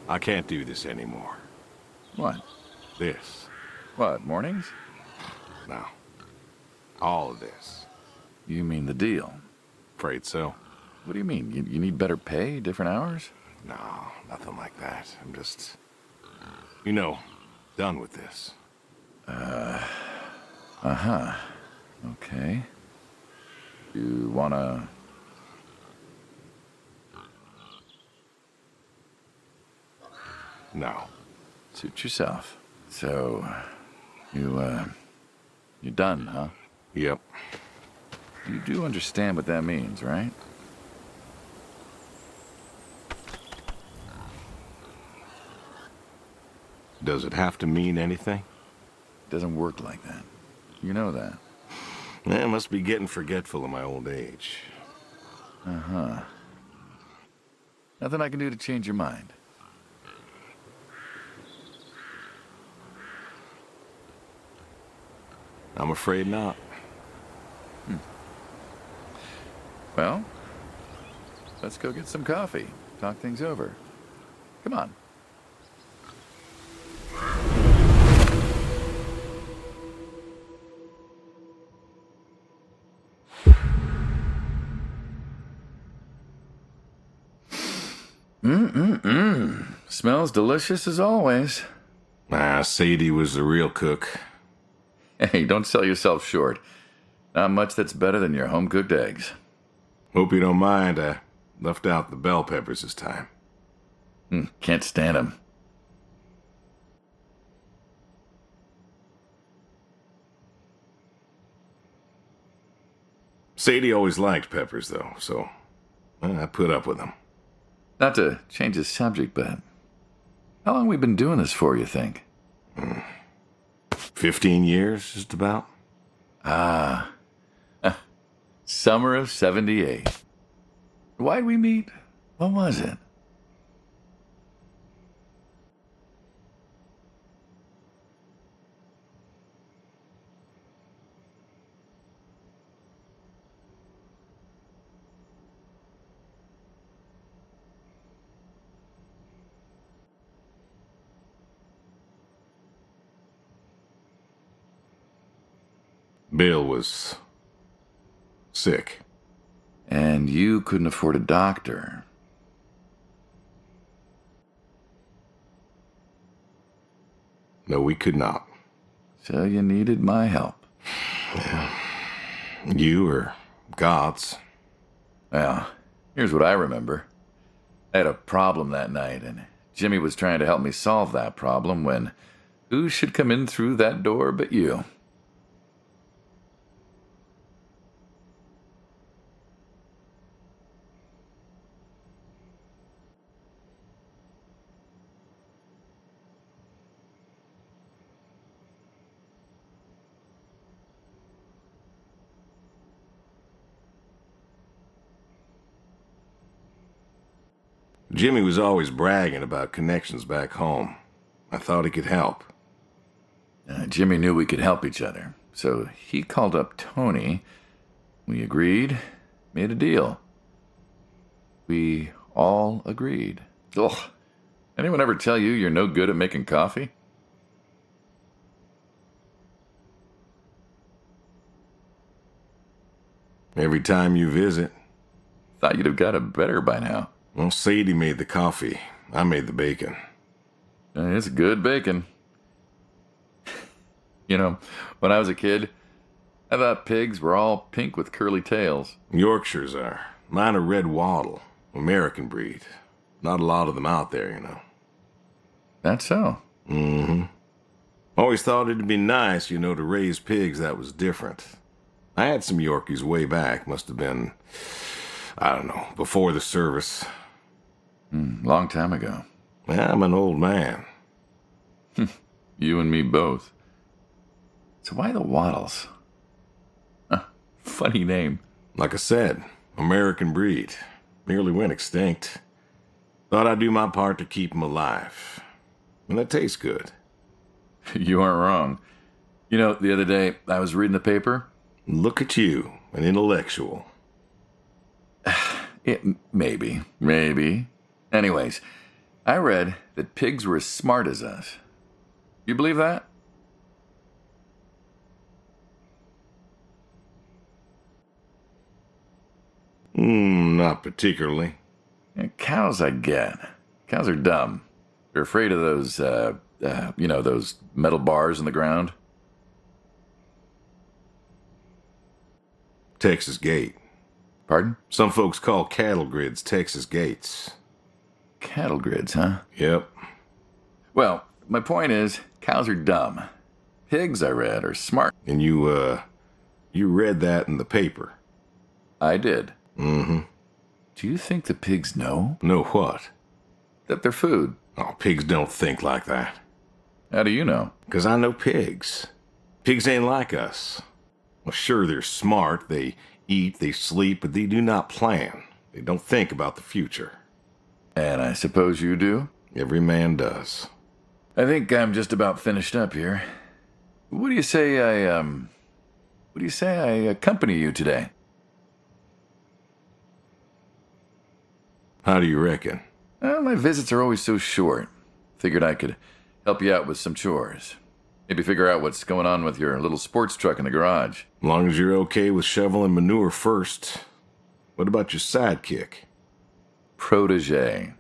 I can't do this anymore. What? This. What, mornings? No. All of this. You mean the deal? Afraid so. What do you mean? You need better pay, different hours? No, nothing like that. I'm just... You know, done with this. Uh-huh. Okay. You wanna... No. Suit yourself. So, you're done, huh? Yep. You do understand what that means, right? Does it have to mean anything? It doesn't work like that. You know that. I must be getting forgetful in my old age. Uh-huh. Nothing I can do to change your mind. I'm afraid not. Well, let's go get some coffee. Talk things over. Come on. Smells delicious as always. Sadie was the real cook. Hey, don't sell yourself short. Not much that's better than your home-cooked eggs. Hope you don't mind, I left out the bell peppers this time. Can't stand them. Sadie always liked peppers, though, so I put up with them. Not to change the subject, but how long we been doing this for, you think? 15 years, just about. Summer of 78. Why'd we meet? What was it? Bill was sick. And you couldn't afford a doctor. No, we could not. So you needed my help. You or God's. Well, here's what I remember. I had a problem that night, and Jimmy was trying to help me solve that problem when who should come in through that door but you? Jimmy was always bragging about connections back home. I thought he could help. Jimmy knew we could help each other, so he called up Tony. We agreed, made a deal. We all agreed. Ugh. Anyone ever tell you you're no good at making coffee? Every time you visit. Thought you'd have got it better by now. Well, Sadie made the coffee. I made the bacon. It's good bacon. You know, when I was a kid, I thought pigs were all pink with curly tails. Yorkshires are. Mine are red wattle, American breed. Not a lot of them out there, you know. That's so. Mm-hmm. Always thought it'd be nice, you know, to raise pigs that was different. I had some Yorkies way back. Must have been, I don't know, before the service. Long time ago. I'm an old man. You and me both. So why the Waddles? Funny name. Like I said, American breed. Nearly went extinct. Thought I'd do my part to keep them alive. And that tastes good. You aren't wrong. You know, the other day, I was reading the paper. Look at you, an intellectual. Maybe. Anyways, I read that pigs were as smart as us. You believe that? Not particularly. Yeah, cows I get. Cows are dumb. They're afraid of those, those metal bars in the ground. Texas Gate. Pardon? Some folks call cattle grids Texas Gates. Cattle grids, huh? Yep. Well, my point is, cows are dumb. Pigs, I read, are smart. And you read that in the paper. I did. Mm-hmm. Do you think the pigs know? Know what? That they're food. Oh, pigs don't think like that. How do you know? 'Cause I know pigs. Pigs ain't like us. Well, sure, they're smart. They eat, they sleep, but they do not plan. They don't think about the future. And I suppose you do? Every man does. I think I'm just about finished up here. What do you say I accompany you today? How do you reckon? Well, my visits are always so short. Figured I could help you out with some chores. Maybe figure out what's going on with your little sports truck in the garage. As long as you're okay with shoveling manure first. What about your sidekick? Protege.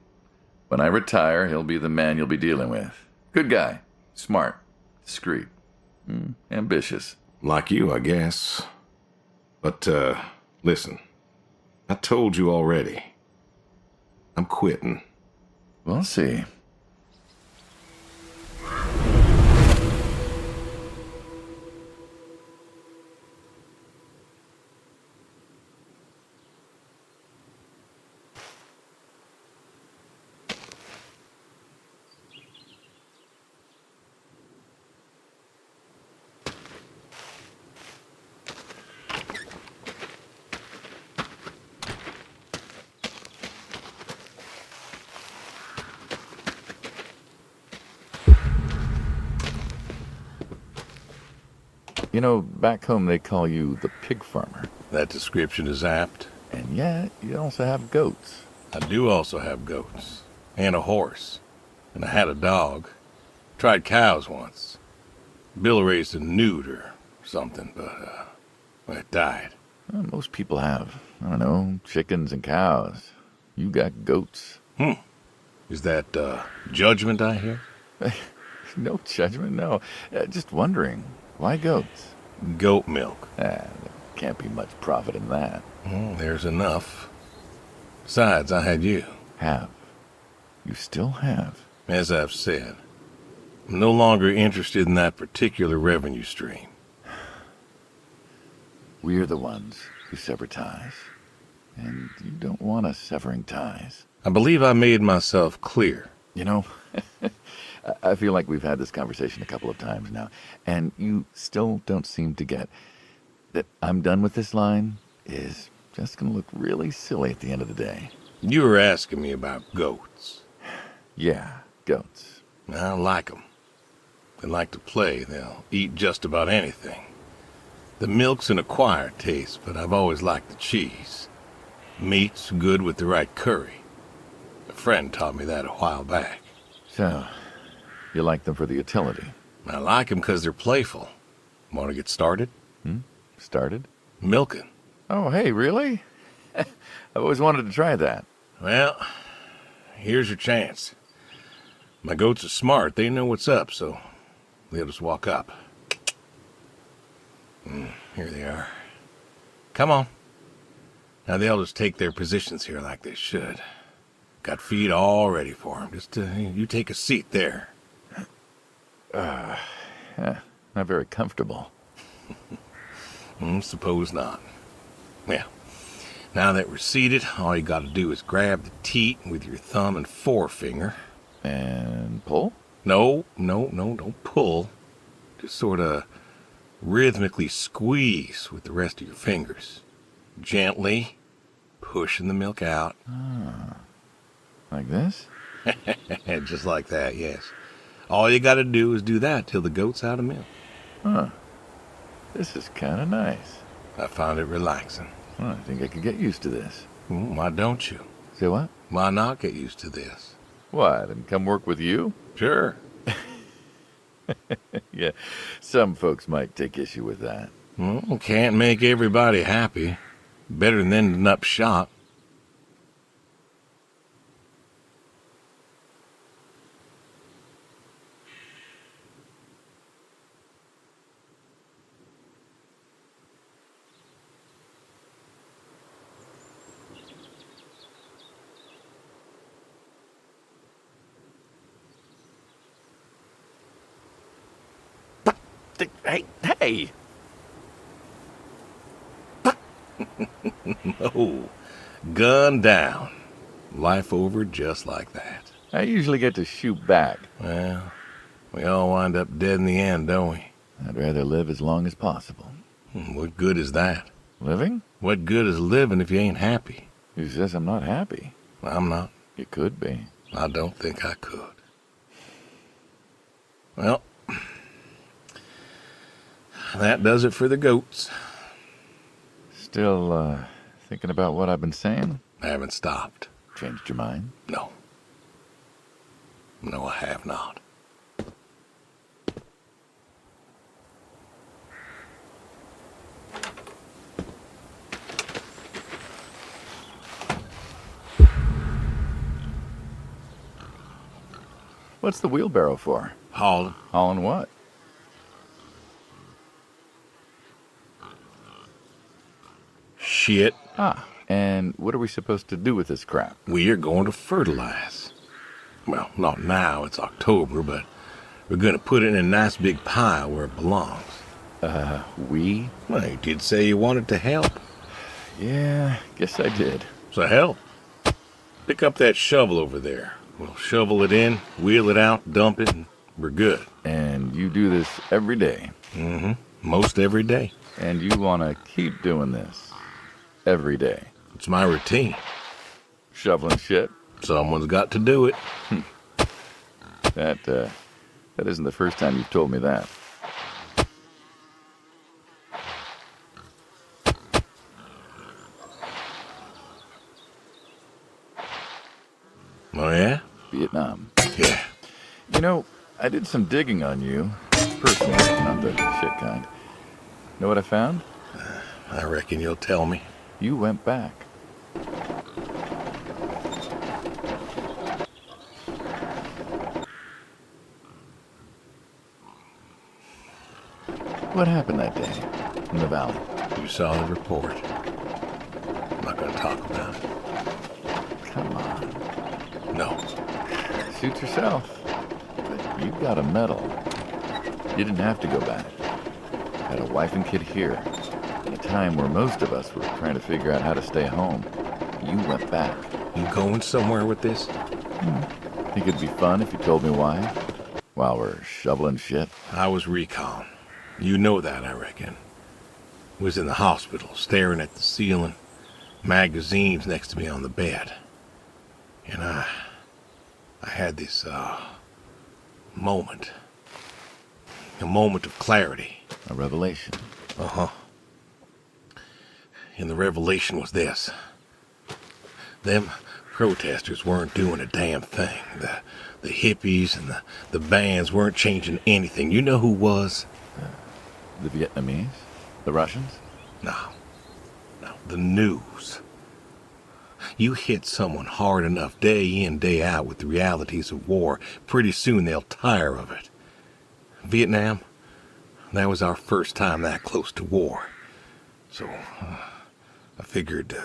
When I retire, he'll be the man you'll be dealing with. Good guy. Smart. Discreet. Ambitious. Like you, I guess. But, listen. I told you already. I'm quitting. We'll see. You know, back home they call you the pig farmer. That description is apt. And yet, you also have goats. I do also have goats. And a horse. And I had a dog. Tried cows once. Bill raised a newt or something, but, it died. Well, most people have, I don't know, chickens and cows. You got goats. Is that, judgment I hear? No judgment, no. Just wondering, why goats? Goat milk. There can't be much profit in that. There's enough. Besides, I had you. Have. You still have. As I've said, I'm no longer interested in that particular revenue stream. We're the ones who sever ties. And you don't want us severing ties. I believe I made myself clear. You know, I feel like we've had this conversation a couple of times now, and you still don't seem to get that I'm done with this line is just going to look really silly at the end of the day. You were asking me about goats. Yeah, goats. I like them. They like to play. They'll eat just about anything. The milk's an acquired taste, but I've always liked the cheese. Meat's good with the right curry. A friend taught me that a while back. So, you like them for the utility? I like them because they're playful. Want to get started? Started? Milking. Oh, hey, really? I've always wanted to try that. Well, here's your chance. My goats are smart. They know what's up, so they'll just walk up. Here they are. Come on. Now they'll just take their positions here like they should. Got feed all ready for them. Just you take a seat there. Not very comfortable. Suppose not. Yeah. Now that we're seated, all you gotta do is grab the teat with your thumb and forefinger. And pull? No, don't pull. Just sort of rhythmically squeeze with the rest of your fingers. Gently pushing the milk out. Like this? Just like that, yes. All you gotta do is do that till the goat's out of milk. Huh. This is kind of nice. I found it relaxing. Well, I think I could get used to this. Why don't you? Say what? Why not get used to this? What, and come work with you? Sure. Yeah, some folks might take issue with that. Well, can't make everybody happy. Better than ending up shot. Hey! Oh, gun down. Life over just like that. I usually get to shoot back. Well, we all wind up dead in the end, don't we? I'd rather live as long as possible. What good is that? Living? What good is living if you ain't happy? Who says I'm not happy? I'm not. You could be. I don't think I could. Well, that does it for the goats. Still, thinking about what I've been saying? I haven't stopped. Changed your mind? No. No, I have not. What's the wheelbarrow for? Hauling. Hauling what? Shit. Ah, and what are we supposed to do with this crap? We are going to fertilize. Well, not now, it's October, but we're going to put it in a nice big pile where it belongs. We? Well, you did say you wanted to help. Yeah, guess I did. So help. Pick up that shovel over there. We'll shovel it in, wheel it out, dump it, and we're good. And you do this every day. Mm-hmm. Most every day. And you want to keep doing this every day. It's my routine. Shoveling shit. Someone's got to do it. That isn't the first time you've told me that. Oh, yeah? Vietnam. Yeah. You know, I did some digging on you. Personally, not the shit kind. Know what I found? I reckon you'll tell me. You went back. What happened that day in the valley? You saw the report. I'm not going to talk about it. Come on. No. Suit yourself. But you got a medal. You didn't have to go back. Had a wife and kid here. At a time where most of us were trying to figure out how to stay home. You went back. You going somewhere with this? Think it'd be fun if you told me why? While we're shoveling shit? I was recon. You know that, I reckon. Was in the hospital, staring at the ceiling, magazines next to me on the bed. And I had this, moment. A moment of clarity. A revelation. Uh-huh. And the revelation was this. Them protesters weren't doing a damn thing. The hippies and the bands weren't changing anything. You know who was? The Vietnamese? The Russians? No. The news. You hit someone hard enough day in, day out with the realities of war, pretty soon they'll tire of it. Vietnam, that was our first time that close to war. So, I figured,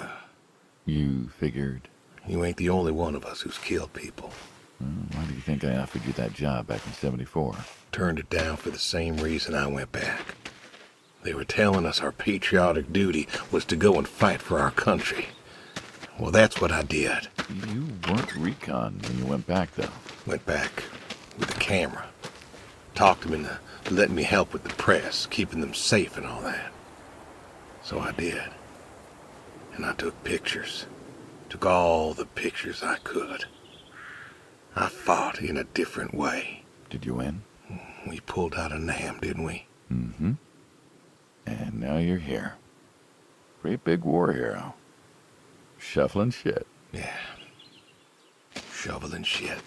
You figured? you ain't the only one of us who's killed people. Why do you think I offered you that job back in '74? Turned it down for the same reason I went back. They were telling us our patriotic duty was to go and fight for our country. Well, that's what I did. You weren't recon when you went back, though. Went back with a camera. Talked them into letting me help with the press, keeping them safe and all that. So I did. And I took pictures. Took all the pictures I could. I fought in a different way. Did you win? We pulled out of Nam, didn't we? Mm-hmm. And now you're here. Great big war hero. Shuffling shit. Yeah. shoveling shit.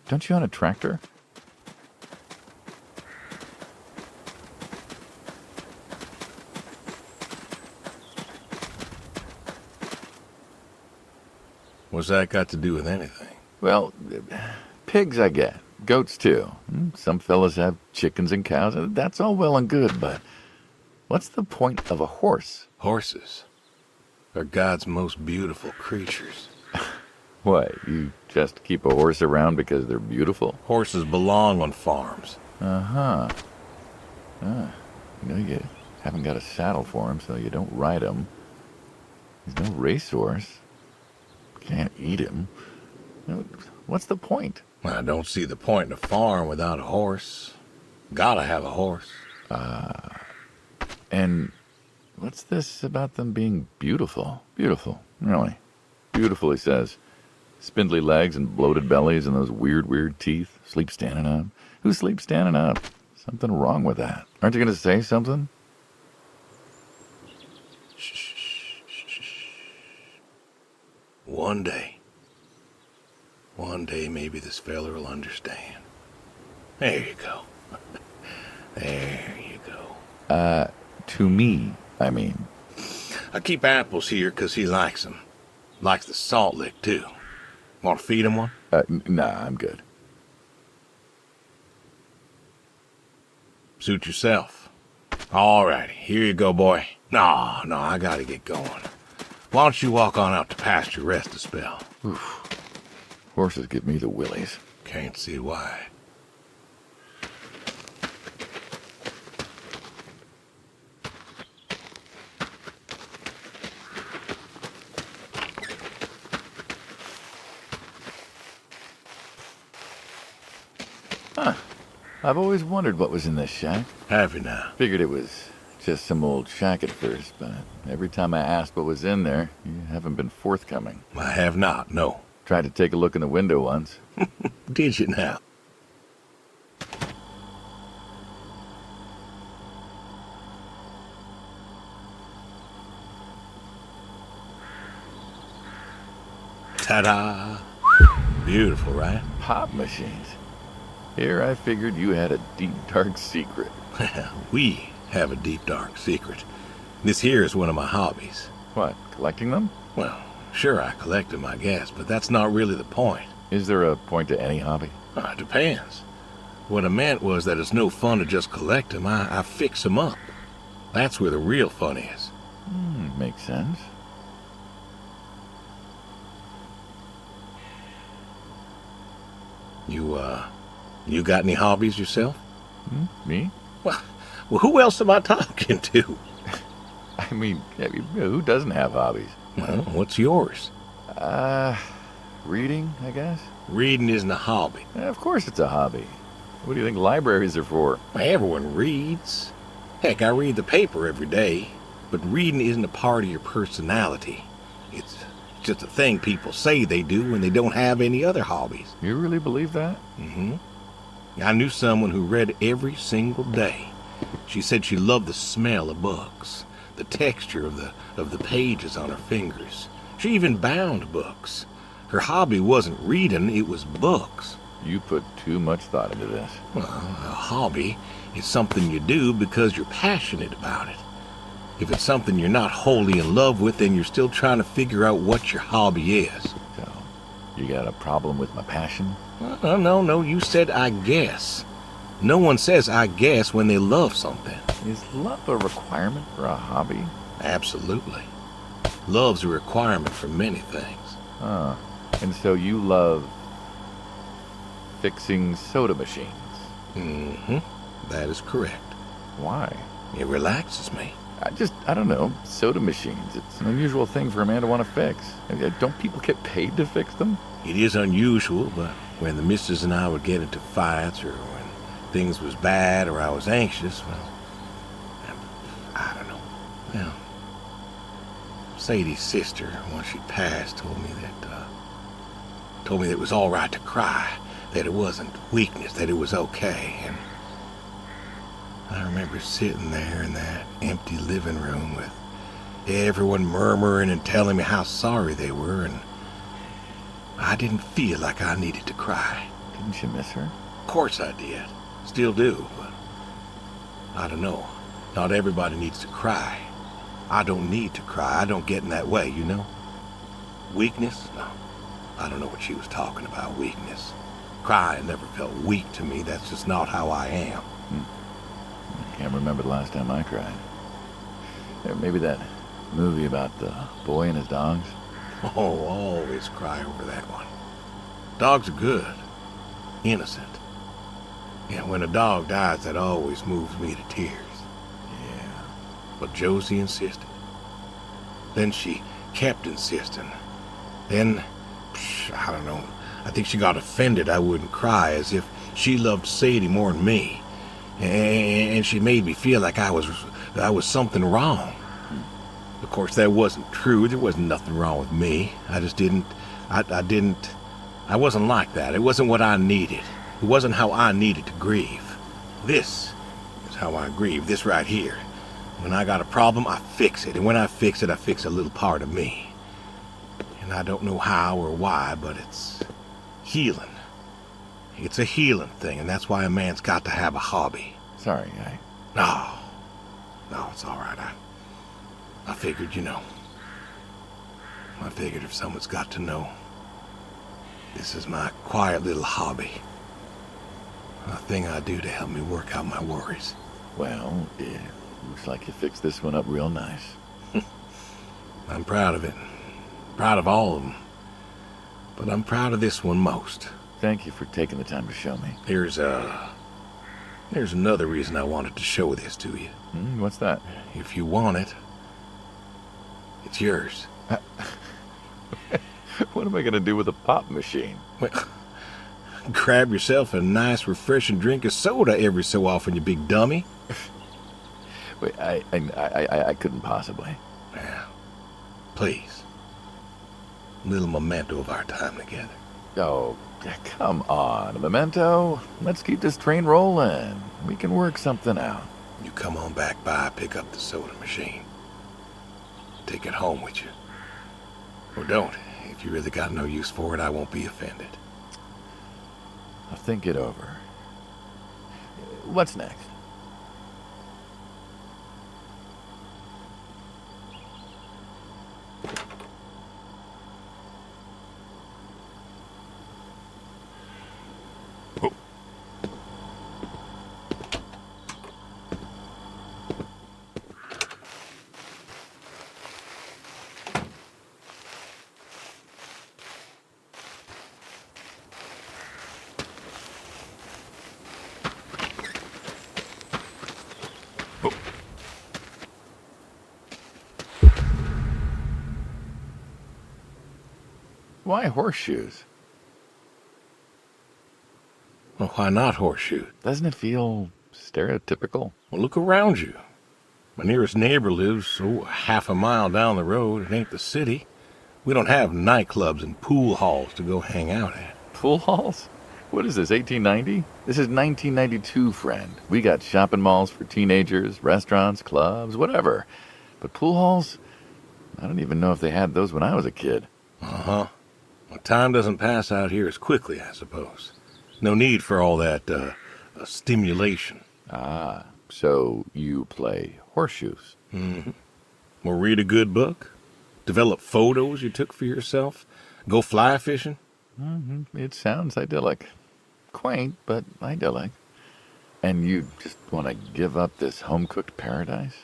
Don't you own a tractor? What's that got to do with anything? Well, pigs I get. Goats too. Some fellas have chickens and cows. That's all well and good, but what's the point of a horse? Horses are God's most beautiful creatures. What, you just keep a horse around because they're beautiful? Horses belong on farms. Uh-huh. You haven't got a saddle for him, so you don't ride him. He's no racehorse. Can't eat him. What's the point? I don't see the point in a farm without a horse. Gotta have a horse. And what's this about them being beautiful? Beautiful, really. Beautiful, he says. Spindly legs and bloated bellies and those weird teeth. Sleep standing up. Who sleeps standing up? Something wrong with that. Aren't you going to say something? One day maybe this feller will understand. There you go. There you go. To me, I mean. I keep apples here 'cause he likes them. Likes the salt lick, too. Want to feed him one? Nah, I'm good. Suit yourself. All righty, here you go, boy. No, I gotta get going. Why don't you walk on out to pasture, rest a spell? Oof. Horses give me the willies. Can't see why. Huh. I've always wondered what was in this shack. Have you now? Figured it was just some old shack at first, but every time I asked what was in there, you haven't been forthcoming. I have not, no. Tried to take a look in the window once. Did you now? Ta-da! Beautiful, right? Pop machines. Here I figured you had a deep, dark secret. We have a deep, dark secret. This here is one of my hobbies. What, collecting them? Well, sure, I collect them, I guess, but that's not really the point. Is there a point to any hobby? It depends. What I meant was that it's no fun to just collect them. I fix them up. That's where the real fun is. Makes sense. You got any hobbies yourself? Me? Well, who else am I talking to? I mean, who doesn't have hobbies? Well, what's yours? Reading, I guess? Reading isn't a hobby. Of course it's a hobby. What do you think libraries are for? Everyone reads. Heck, I read the paper every day. But reading isn't a part of your personality. It's just a thing people say they do when they don't have any other hobbies. You really believe that? Mm-hmm. I knew someone who read every single day. She said she loved the smell of books, the texture of the pages on her fingers. She even bound books. Her hobby wasn't reading, it was books. You put too much thought into this. Well, a hobby is something you do because you're passionate about it. If it's something you're not wholly in love with, then you're still trying to figure out what your hobby is. So, you got a problem with my passion? No, you said I guess. No one says I guess when they love something. Is love a requirement for a hobby? Absolutely. Love's a requirement for many things. And so you love fixing soda machines? Mm-hmm. That is correct. Why? It relaxes me. I don't know, soda machines. It's an unusual thing for a man to want to fix. Don't people get paid to fix them? It is unusual, but when the missus and I would get into fights, or when things was bad, or I was anxious, well, I don't know. Well, Sadie's sister, once she passed, told me Told me that it was all right to cry, that it wasn't weakness, that it was okay. And I remember sitting there in that empty living room with everyone murmuring and telling me how sorry they were, and I didn't feel like I needed to cry. Didn't you miss her? Of course I did. Still do, but I don't know. Not everybody needs to cry. I don't need to cry. I don't get in that way, you know? Weakness? No. I don't know what she was talking about, weakness. Crying never felt weak to me. That's just not how I am. I can't remember the last time I cried. Maybe that movie about the boy and his dogs. Oh, always cry over that one. Dogs are good. Innocent. Yeah, when a dog dies, that always moves me to tears. Yeah. But Josie insisted. Then she kept insisting. Then, I don't know, I think she got offended I wouldn't cry, as if she loved Sadie more than me. And she made me feel like I was something wrong. Of course, that wasn't true. There wasn't nothing wrong with me. I just didn't, I wasn't like that. It wasn't what I needed. It wasn't how I needed to grieve. This is how I grieve, this right here. When I got a problem, I fix it. And when I fix it, I fix a little part of me. And I don't know how or why, but it's healing. It's a healing thing, and that's why a man's got to have a hobby. Sorry, No, it's all right. I figured, you know. I figured if someone's got to know, this is my quiet little hobby. A thing I do to help me work out my worries. Well, it looks like you fixed this one up real nice. I'm proud of it. Proud of all of them. But I'm proud of this one most. Thank you for taking the time to show me. There's another reason I wanted to show this to you. What's that? If you want it, it's yours. What am I going to do with a pop machine? Well, grab yourself a nice, refreshing drink of soda every so often, you big dummy. Wait, I couldn't possibly. Yeah. Please. A little memento of our time together. Oh, come on, a memento. Let's keep this train rolling. We can work something out. You come on back by, pick up the soda machine. Take it home with you. Or don't. If you really got no use for it, I won't be offended. I'll think it over. What's next? Why horseshoes? Well, why not horseshoe? Doesn't it feel stereotypical? Well, look around you. My nearest neighbor lives, half a mile down the road. It ain't the city. We don't have nightclubs and pool halls to go hang out at. Pool halls? What is this, 1890? This is 1992, friend. We got shopping malls for teenagers, restaurants, clubs, whatever. But pool halls? I don't even know if they had those when I was a kid. Uh-huh. Well, time doesn't pass out here as quickly, I suppose. No need for all that, stimulation. Ah, so you play horseshoes. Mm-hmm. Or read a good book? Develop photos you took for yourself? Go fly fishing? It sounds idyllic. Quaint, but idyllic. And you just want to give up this home-cooked paradise?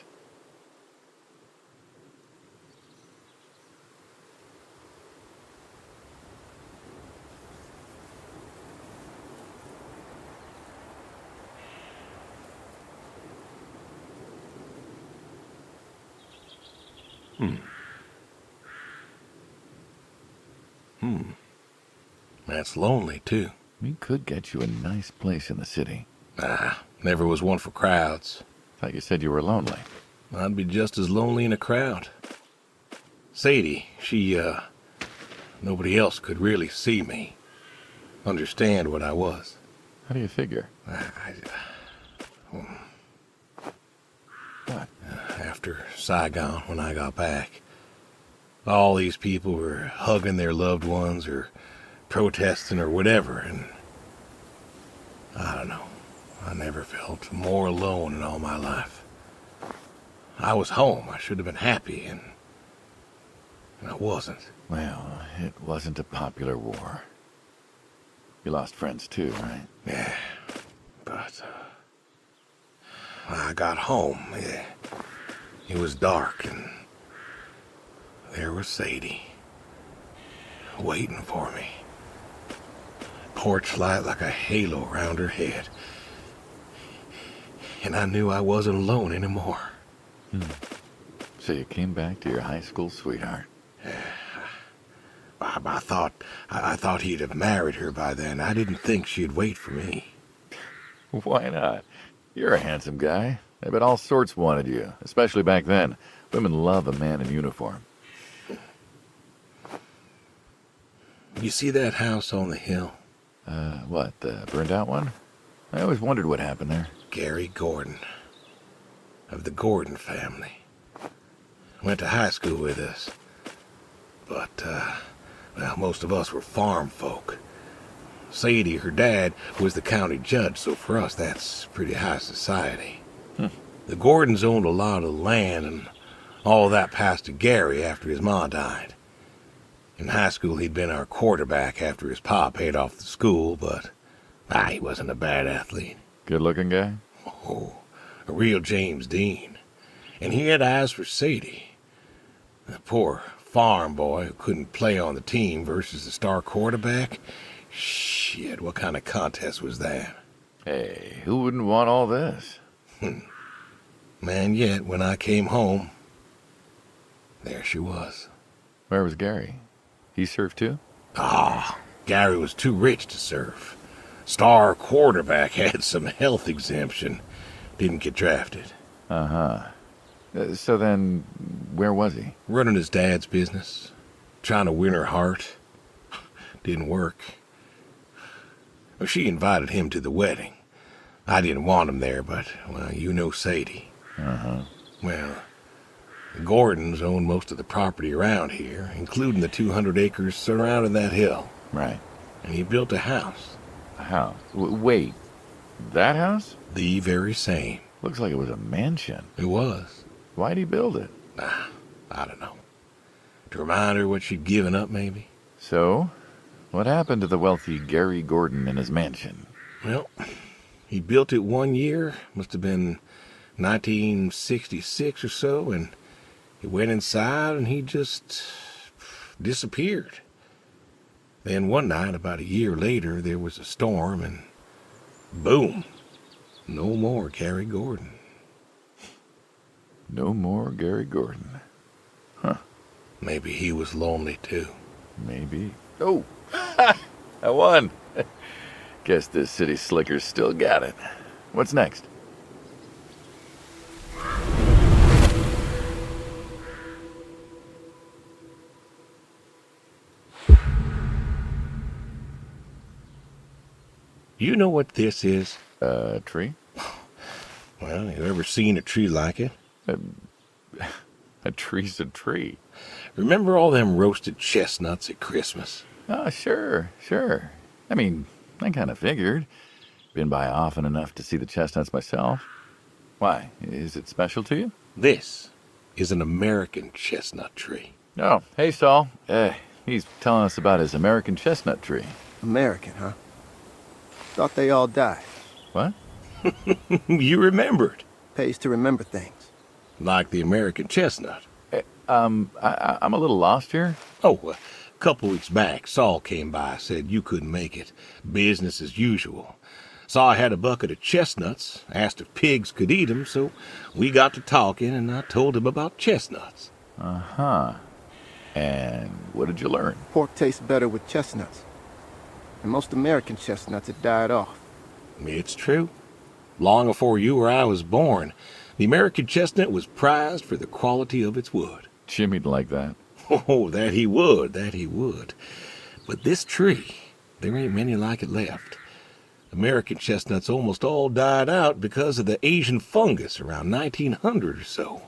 That's lonely, too. We could get you a nice place in the city. Never was one for crowds. Thought you said you were lonely. I'd be just as lonely in a crowd. Sadie, nobody else could really see me, understand what I was. How do you figure? What? After Saigon, when I got back, all these people were hugging their loved ones or protesting or whatever, and I don't know. I never felt more alone in all my life. I was home. I should have been happy, and I wasn't. Well, it wasn't a popular war. You lost friends too, right? Yeah, but when I got home, it was dark, and there was Sadie, waiting for me. Porch light like a halo around her head. And I knew I wasn't alone anymore. So you came back to your high school sweetheart. I thought he'd have married her by then. I didn't think she'd wait for me. Why not? You're a handsome guy. I bet all sorts wanted you, especially back then. Women love a man in uniform. You see that house on the hill? What, the burned out one? I always wondered what happened there. Gary Gordon, of the Gordon family. Went to high school with us. But, well, most of us were farm folk. Sadie, her dad, was the county judge, so for us that's pretty high society. The Gordons owned a lot of land, and all that passed to Gary after his ma died. In high school, he'd been our quarterback after his pa paid off the school, but he wasn't a bad athlete. Good-looking guy? Oh, a real James Dean. And he had eyes for Sadie. The poor farm boy who couldn't play on the team versus the star quarterback. Shit, what kind of contest was that? Hey, who wouldn't want all this? Man, yet when I came home, there she was. Where was Gary? He surfed too? Gary was too rich to surf. Star quarterback had some health exemption. Didn't get drafted. So then, where was he? Running his dad's business. Trying to win her heart. Didn't work. Well, she invited him to the wedding. I didn't want him there, but, well, you know Sadie. Well, the Gordons own most of the property around here, including the 200 acres surrounding that hill. Right. And he built a house. A house? Wait, that house? The very same. Looks like it was a mansion. It was. Why'd he build it? I don't know. To remind her what she'd given up, maybe? So, what happened to the wealthy Gary Gordon in his mansion? Well, he built it 1 year, must have been 1966 or so, and he went inside and he just disappeared. Then one night, about a year later, there was a storm and boom, no more Gary Gordon. No more Gary Gordon. Maybe he was lonely too. Maybe. Oh, I won. Guess this city slicker's still got it. What's next? You know what this is? A tree? Well, you ever seen a tree like it? A tree's a tree. Remember all them roasted chestnuts at Christmas? Oh, sure. I mean, I kind of figured. Been by often enough to see the chestnuts myself. Why? Is it special to you? This is an American chestnut tree. Oh, hey, Saul. He's telling us about his American chestnut tree. American, huh? Thought they all died. What? You remembered. Pays to remember things. Like the American chestnut. I'm a little lost here. Oh, a couple weeks back, Saul came by, said you couldn't make it. Business as usual. Saw I had a bucket of chestnuts, asked if pigs could eat them, so we got to talking, and I told him about chestnuts. And what did you learn? Pork tastes better with chestnuts. And most American chestnuts had died off. It's true. Long before you or I was born, the American chestnut was prized for the quality of its wood. Jimmy'd like that. Oh, that he would, that he would. But this tree, there ain't many like it left. American chestnuts almost all died out because of the Asian fungus around 1900 or so.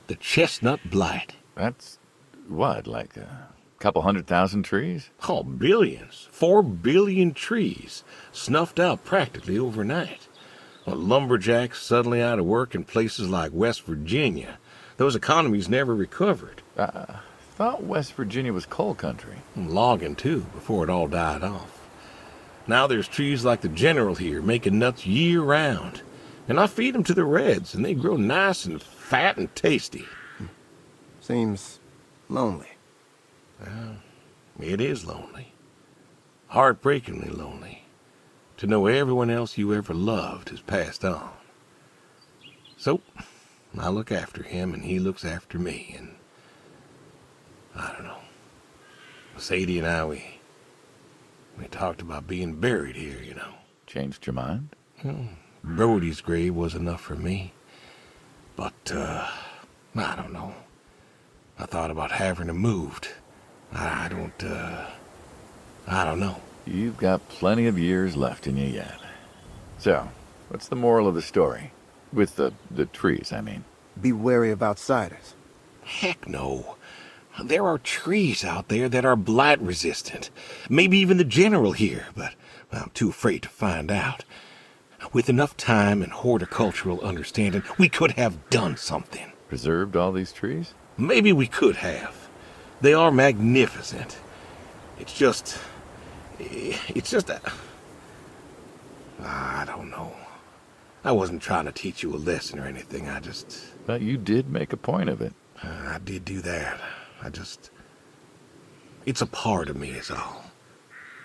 The chestnut blight. That's what, like a couple 100,000 trees? Oh, billions. 4 billion trees snuffed out practically overnight. Well, lumberjacks suddenly out of work in places like West Virginia. Those economies never recovered. Thought West Virginia was coal country. Logging, too, before it all died off. Now there's trees like the General here making nuts year-round. And I feed them to the reds, and they grow nice and fat and tasty. Seems lonely. Well, it is lonely. Heartbreakingly lonely. To know everyone else you ever loved has passed on. So, I look after him, and he looks after me, and I don't know. Sadie and I, we talked about being buried here, you know. Changed your mind? Brody's grave was enough for me. But, I don't know. I thought about having him moved. I don't know. You've got plenty of years left in you yet. So, what's the moral of the story? With the trees, I mean. Be wary of outsiders. Heck no. There are trees out there that are blight resistant. Maybe even the General here, but I'm too afraid to find out. With enough time and horticultural understanding, we could have done something. Preserved all these trees? Maybe we could have. They are magnificent. It's just I don't know. I wasn't trying to teach you a lesson or anything. But you did make a point of it. I did do that. It's a part of me is all.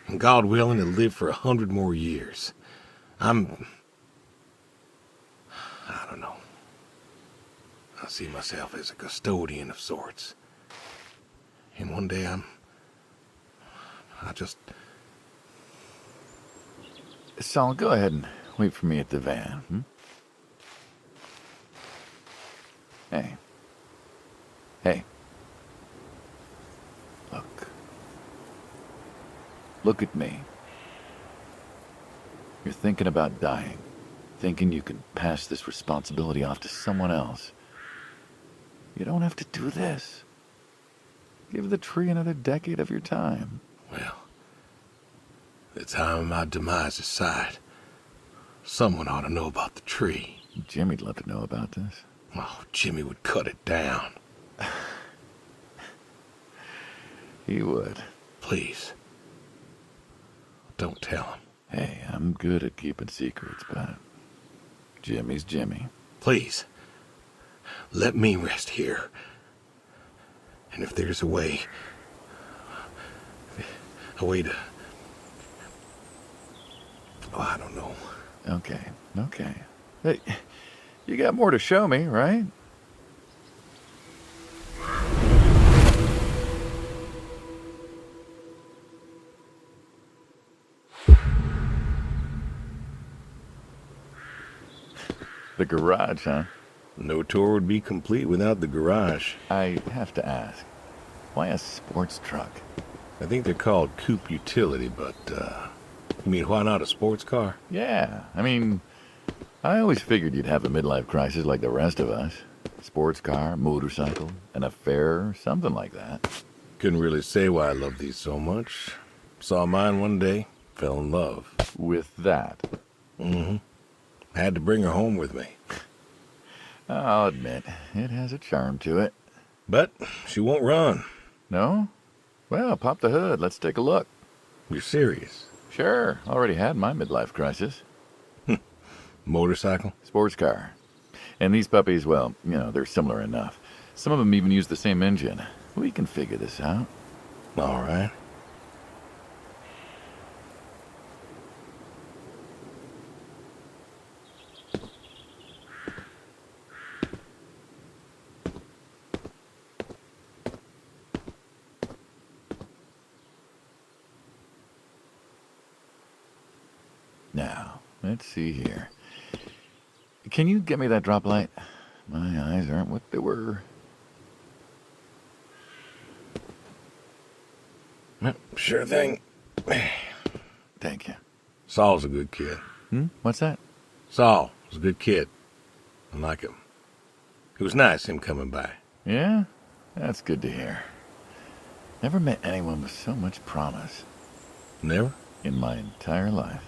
And God willing to live for 100 more years. I don't know. I see myself as a custodian of sorts. And one day Saul, go ahead and wait for me at the van. Hey. Look at me. You're thinking about dying. Thinking you can pass this responsibility off to someone else. You don't have to do this. Give the tree another decade of your time. Well, the time of my demise aside, someone ought to know about the tree. Jimmy'd love to know about this. Oh, Jimmy would cut it down. He would. Please. Don't tell him. Hey, I'm good at keeping secrets, but Jimmy's Jimmy. Please. Let me rest here. And if there's a way to... Oh, I don't know. Okay. Hey, you got more to show me, right? The garage, huh? No tour would be complete without the garage. I have to ask, why a sports truck? I think they're called coupe utility, but, you mean why not a sports car? Yeah, I mean, I always figured you'd have a midlife crisis like the rest of us. Sports car, motorcycle, an affair, something like that. Couldn't really say why I love these so much. Saw mine one day, fell in love. With that? Mm-hmm. Had to bring her home with me. I'll admit, it has a charm to it. But she won't run. No? Well, pop the hood. Let's take a look. You're serious? Sure. Already had my midlife crisis. Motorcycle? Sports car. And these puppies, well, they're similar enough. Some of them even use the same engine. We can figure this out. All right. Now, let's see here. Can you get me that drop light? My eyes aren't what they were. Sure thing. Thank you. Saul's a good kid. What's that? Saul was a good kid. I like him. It was nice him coming by. Yeah? That's good to hear. Never met anyone with so much promise. Never? In my entire life.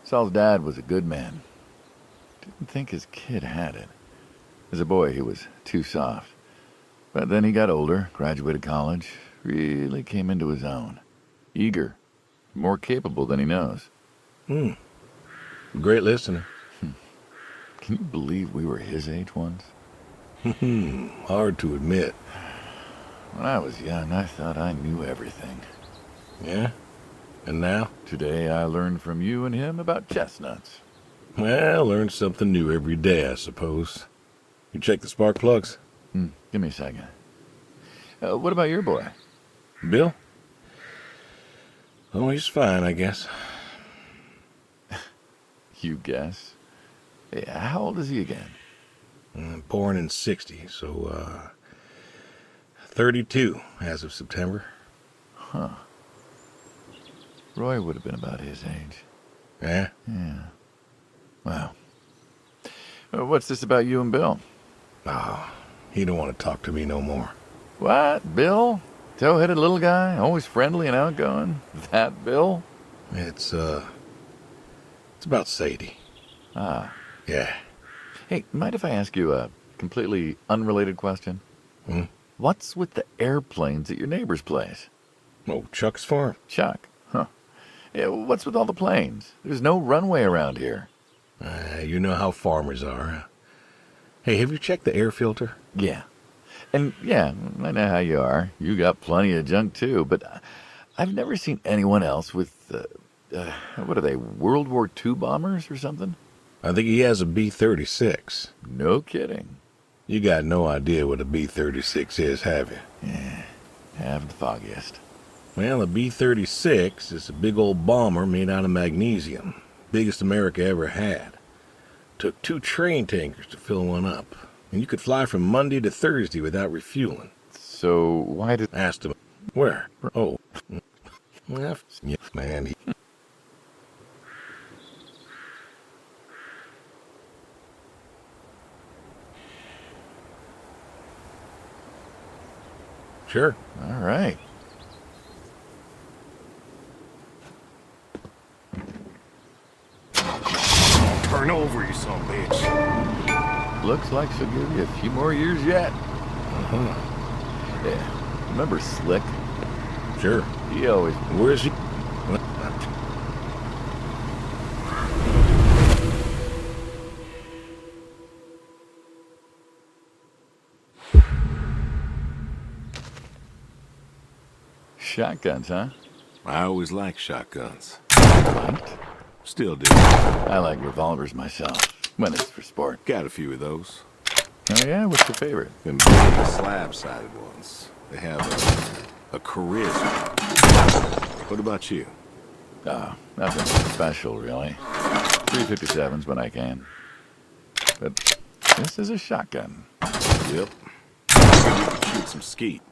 Saul's dad was a good man. Didn't think his kid had it. As a boy, he was too soft. But then he got older, graduated college, really came into his own. Eager, more capable than he knows. Great listener. Can you believe we were his age once? Hard to admit. When I was young, I thought I knew everything. Yeah? And now? Today, I learned from you and him about chestnuts. Well, learn something new every day, I suppose. You check the spark plugs? Give me a second. What about your boy? Bill? Oh, he's fine, I guess. You guess. Hey, how old is he again? Born in 60, so, 32 as of September. Huh. Roy would have been about his age. Yeah? Yeah. Wow. What's this about you and Bill? Oh, he don't want to talk to me no more. What? Bill? Tow-headed little guy, always friendly and outgoing? That Bill? It's about Sadie. Ah. Yeah. Hey, mind if I ask you a completely unrelated question? What's with the airplanes at your neighbor's place? Oh, Chuck's farm. Chuck? Huh. Yeah, what's with all the planes? There's no runway around here. You know how farmers are. Hey, have you checked the air filter? Yeah. And yeah, I know how you are. You got plenty of junk too, but I've never seen anyone else with, what are they, World War II bombers or something? I think he has a B-36. No kidding. You got no idea what a B-36 is, have you? Yeah, haven't the foggiest. Well, a B-36 is a big old bomber made out of magnesium. Biggest America ever had. Took 2 train tankers to fill one up. And you could fly from Monday to Thursday without refueling. So why did... Asked him, where? Oh. Well, yeah, man, Sure. All right. Turn over, you son of a bitch. Looks like she'll give you a few more years yet. Uh-huh. Yeah. Remember Slick? Sure. He always... Where is he? Shotguns, huh? I always liked shotguns. What? Still do. I like revolvers myself, when it's for sport. Got a few of those. Oh yeah? What's your favorite? Them big slab-sided ones. They have a charisma. What about you? Oh, nothing special, really. 357s when I can. But this is a shotgun. Yep. Shoot some skeet.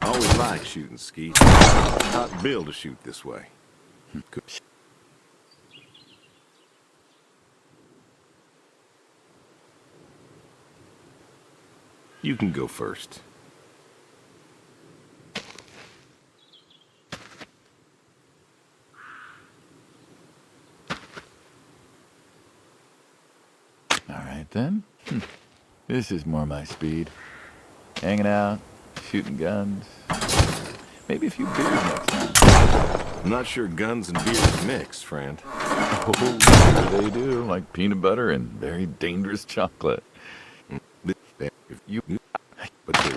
I always like shooting skeet. Taught Bill to shoot this way. You can go first. All right, then. This is more my speed. Hanging out, shooting guns. Maybe a few beers next time. I'm not sure guns and beers mix, friend. Oh, they do, like peanut butter and very dangerous chocolate. If you... But they...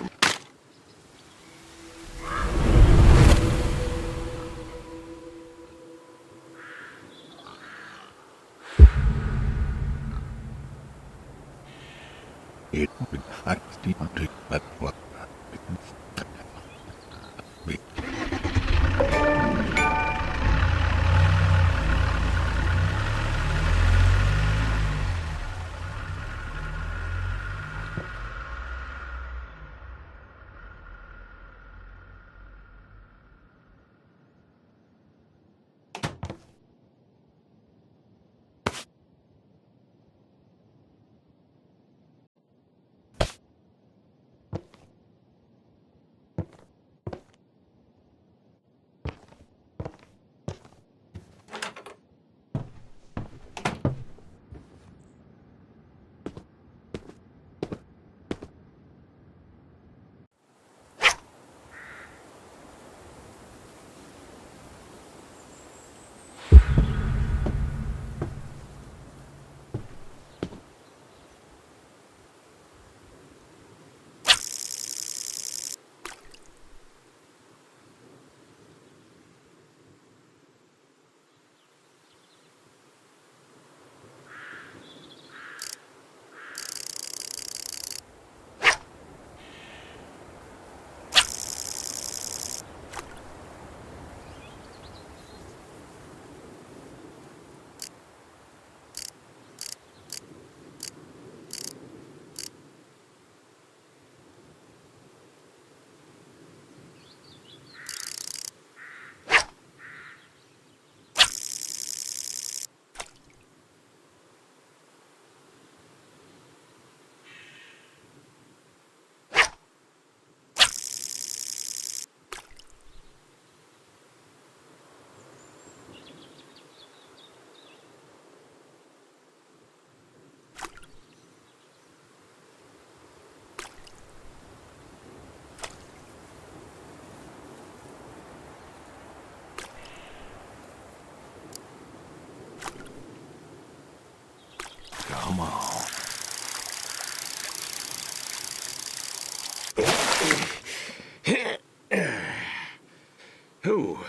Ooh,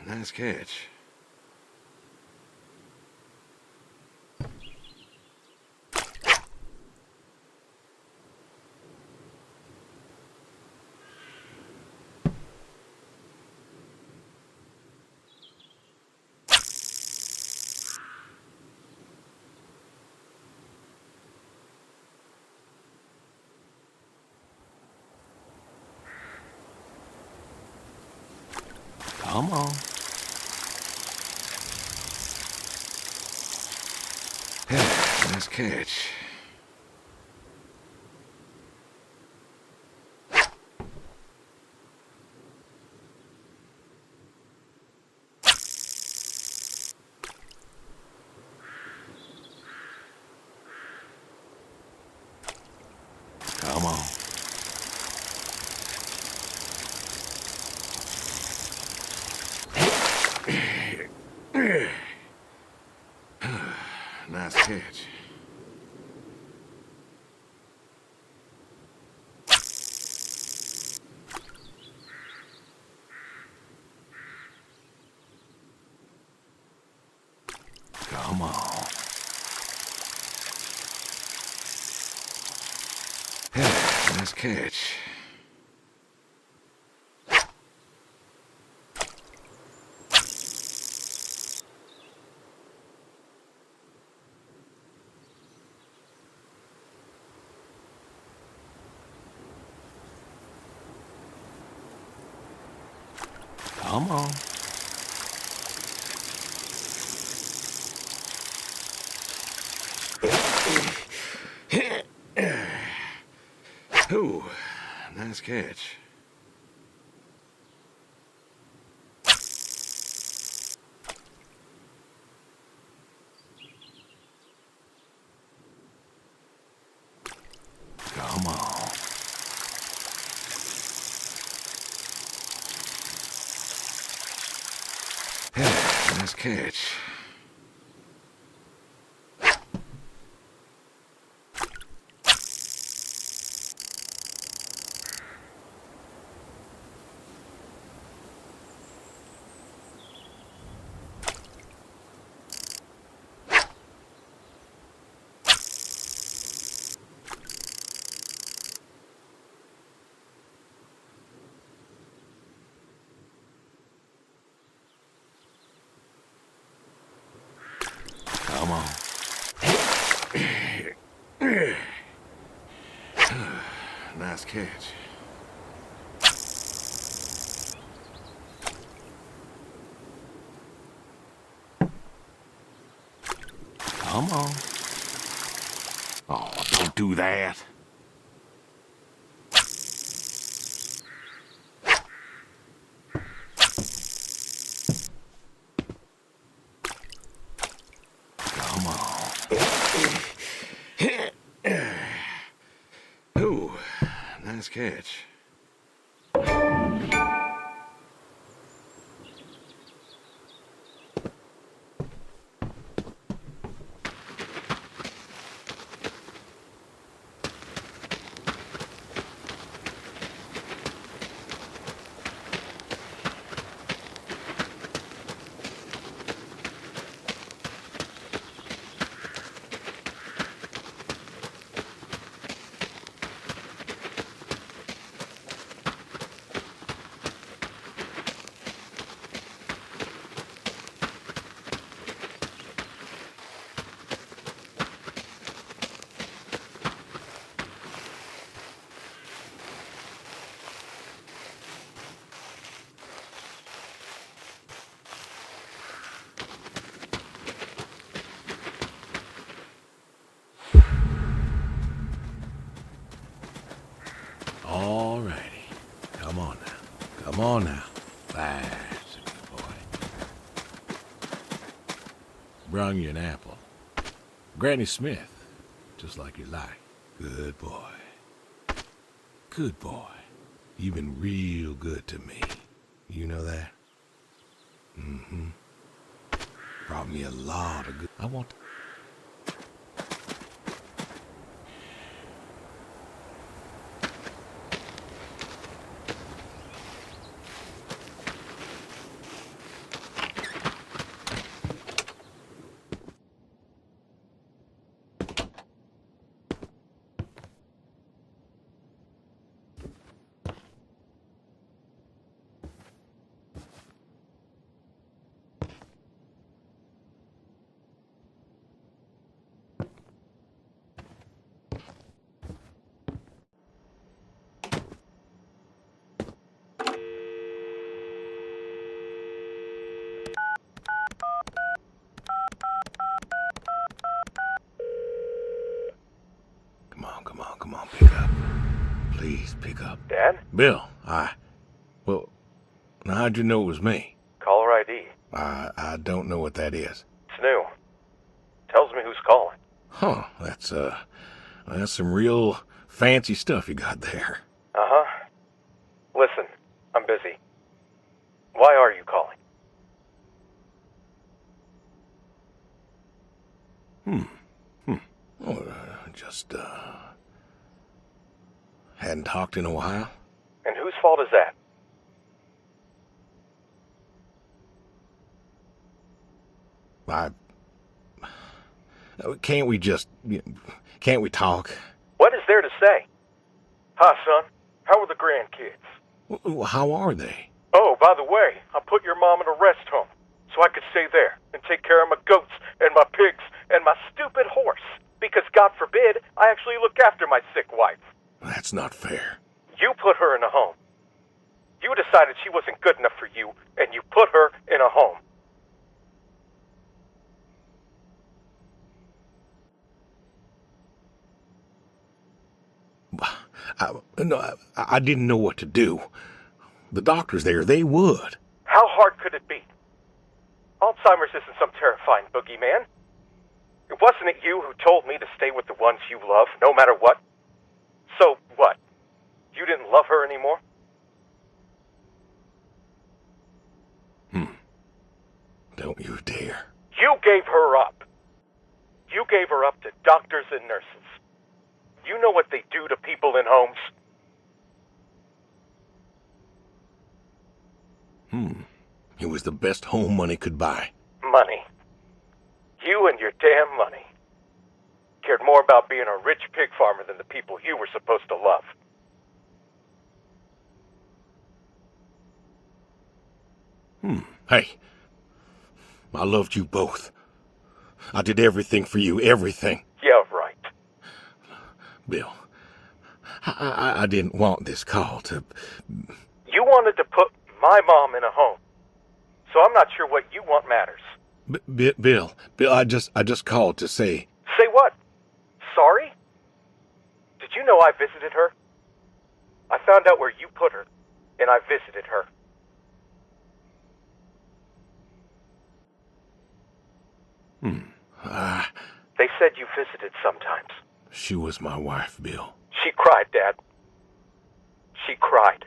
nice catch. Come on. Nice catch. Come on. Nice catch. Come on. Nice catch. Come on. Ooh, nice catch. Come on. Nice catch. Come on. Nice catch. Come on. Oh, don't do that. Come on. Ooh, nice catch. All righty. Come on now. Come on now. That's a good boy. Brung you an apple. Granny Smith, just like you like. Good boy. Good boy. You've been real good to me. You know that? Mm-hmm. Brought me a lot of good... I want... come on, pick up. Please, pick up. Dad? Bill, well, now how'd you know it was me? Caller ID. I don't know what that is. It's new. Tells me who's calling. Huh, that's some real fancy stuff you got there. Uh-huh. Listen, I'm busy. Why are you calling? Oh, just, hadn't talked in a while. And whose fault is that? Can't we talk? What is there to say? Hi, son. How are the grandkids? How are they? Oh, by the way, I put your mom in a rest home so I could stay there and take care of my goats and my pigs and my stupid horse. Because, God forbid, I actually look after my sick wife. That's not fair. You put her in a home. You decided she wasn't good enough for you, and you put her in a home. I didn't know what to do. The doctors there, they would. How hard could it be? Alzheimer's isn't some terrifying boogeyman. Wasn't it you who told me to stay with the ones you love, no matter what? So, what? You didn't love her anymore? Don't you dare. You gave her up. You gave her up to doctors and nurses. You know what they do to people in homes? It was the best home money could buy. Money. You and your damn money. Cared more about being a rich pig farmer than the people you were supposed to love. Hey, I loved you both. I did everything for you, everything. Yeah, right. Bill, I didn't want this call to... You wanted to put my mom in a home. So I'm not sure what you want matters. Bill, I just called to say... Say what? Sorry? Did you know I visited her? I found out where you put her, and I visited her. They said you visited sometimes. She was my wife, Bill. She cried, Dad. She cried.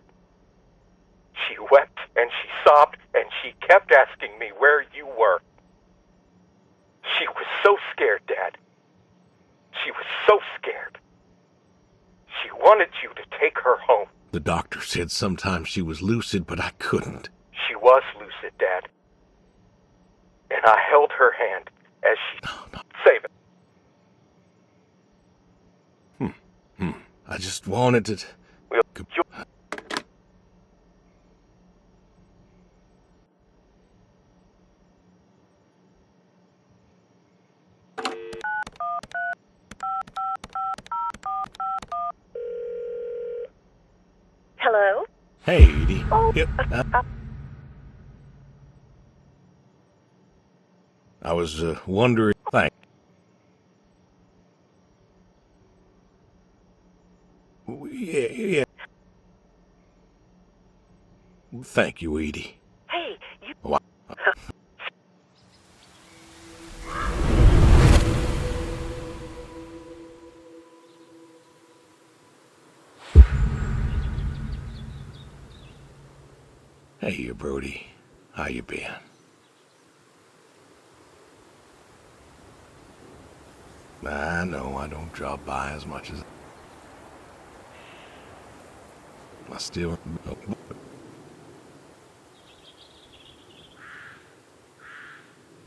She wept and she sobbed and she kept asking me where you were. She was so scared, Dad. She was so scared. She wanted you to take her home. The doctor said sometimes she was lucid, but I couldn't. She was lucid, Dad. And I held her hand as she... No. Save it. I just wanted to... Hello? Hey, Edie. Oh, Yep. I was wondering... Thanks. Yeah. Thank you, Edie. hey, you... Wow. Hey, Brody. How you been? I know I don't drop by as much as... I still...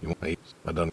You want to eat? I done...